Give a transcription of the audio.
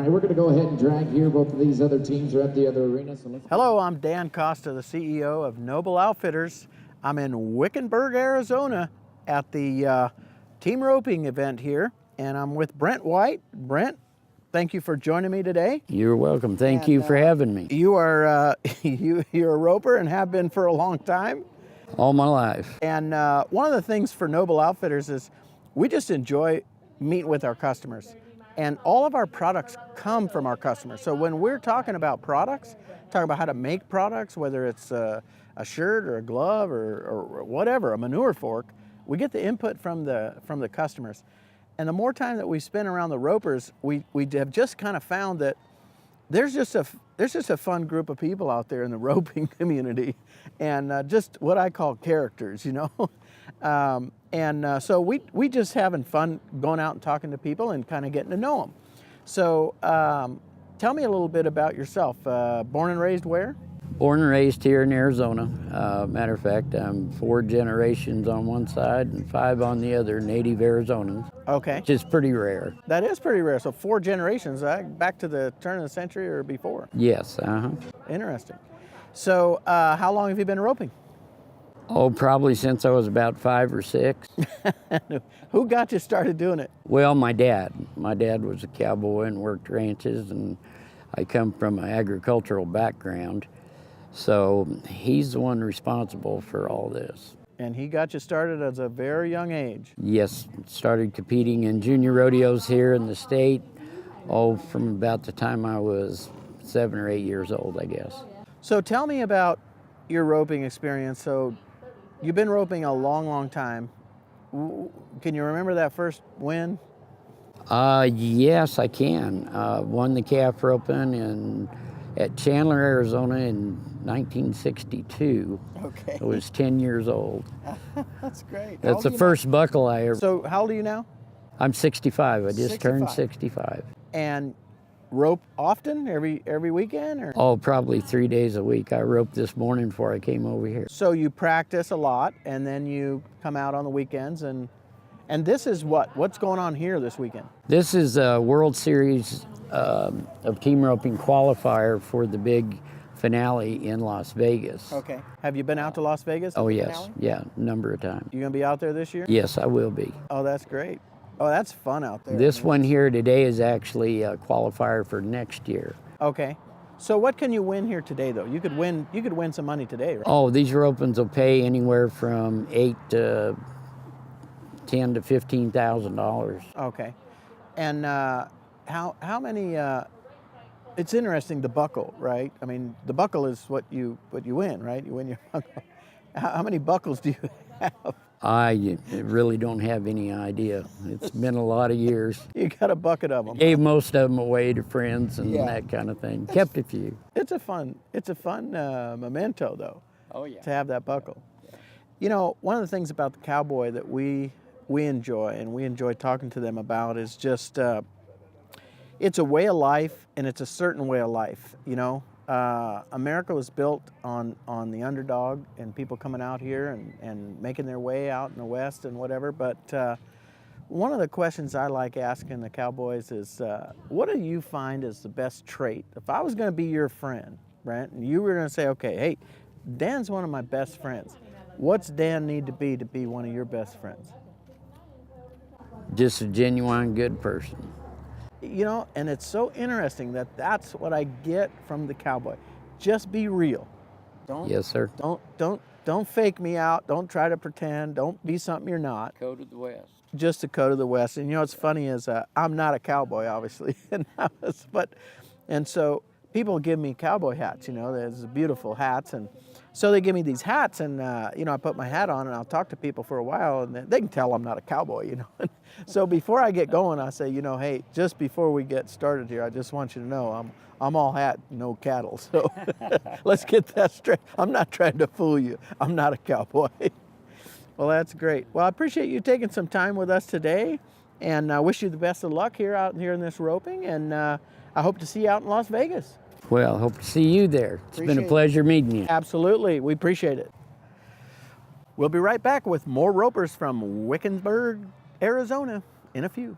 right, we're going to go ahead and drag here. Both of these other teams are at the other arena. So Hello, I'm Dan Costa, the CEO of Noble Outfitters. I'm in Wickenburg, Arizona at the team roping event here, and I'm with Brent White. Brent, thank you for joining me today. You're welcome. Thank you for having me. You are you're a roper and have been for a long time. All my life. And one of the things for Noble Outfitters is we just enjoy meeting with our customers. And all of our products come from our customers. So when we're talking about products, talking about how to make products, whether it's a shirt or a glove or whatever, a manure fork, we get the input from the customers. And the more time that we spend around the ropers, we have just kind of found that there's just a fun group of people out there in the roping community, and just what I call characters, you know. So we just having fun going out and talking to people and kind of getting to know them. So tell me a little bit about yourself. Born and raised where? Born and raised here in Arizona. Matter of fact, I'm 4 generations on one side and 5 on the other, native Arizonans. Okay. Which is pretty rare. That is pretty rare. So 4 generations, back to the turn of the century or before? Yes, Interesting. So how long have you been roping? Oh, probably since I was about 5 or 6. Who got you started doing it? Well, my dad. My dad was a cowboy and worked ranches, and I come from an agricultural background. So he's the one responsible for all this. And he got you started at a very young age. Yes, started competing in junior rodeos here in the state, from about the time I was 7 or 8 years old, I guess. So tell me about your roping experience. So you've been roping a long, long time. Can you remember that first win? Yes, I can. Won the calf roping at Chandler, Arizona in 1962. Okay. I was 10 years old. That's great. That's the first buckle I ever... So how old are you now? I'm 65. I just 65. turned 65. And rope often, every weekend? Or? Oh, probably 3 days a week. I roped this morning before I came over here. So you practice a lot, and then you come out on the weekends, and this is what's going on here this weekend? This is a World Series of team roping qualifier for the big finale in Las Vegas. Okay. Have you been out to Las Vegas? Oh, yes. Finale? Yeah, a number of times. You gonna be out there this year? Yes, I will be. Oh, that's great. Oh, that's fun out there. This one here today is actually a qualifier for next year. Okay. So what can you win here today, though? You could win some money today, right? Oh, these ropings will pay anywhere from $8,000 to $10,000 to $15,000. Okay. And how many? It's interesting, the buckle, right? I mean, the buckle is what you win, right? You win your buckle. How many buckles do you have? I really don't have any idea. It's been a lot of years. You got a bucket of them. Gave most of them away to friends and that kind of thing. Kept a few. It's a fun memento, though. Oh yeah. To have that buckle. Yeah. You know, one of the things about the cowboy that we enjoy, and we enjoy talking to them about, is just it's a way of life, and it's a certain way of life. You know, America was built on the underdog and people coming out here and making their way out in the West and whatever. But one of the questions I like asking the cowboys is, what do you find is the best trait? If I was going to be your friend, Brent, and you were going to say, okay, hey, Dan's one of my best friends. What's Dan need to be one of your best friends? Just a genuine good person. You know, and it's so interesting that that's what I get from the cowboy. Just be real. Yes, sir. Don't fake me out. Don't try to pretend. Don't be something you're not. Code of the West. Just a code of the West. And you know what's funny is I'm not a cowboy, obviously, and so people give me cowboy hats. You know, there's beautiful hats, and so they give me these hats, and you know, I put my hat on and I'll talk to people for a while, and they can tell I'm not a cowboy. You know, so before I get going, I say, you know, hey, just before we get started here, I just want you to know I'm all hat, no cattle. So let's get that straight. I'm not trying to fool you. I'm not a cowboy. Well, that's great. Well, I appreciate you taking some time with us today, and I wish you the best of luck out here in this roping, and I hope to see you out in Las Vegas. Well, hope to see you there. It's been a pleasure meeting you. Absolutely. We appreciate it. We'll be right back with more ropers from Wickenburg, Arizona in a few.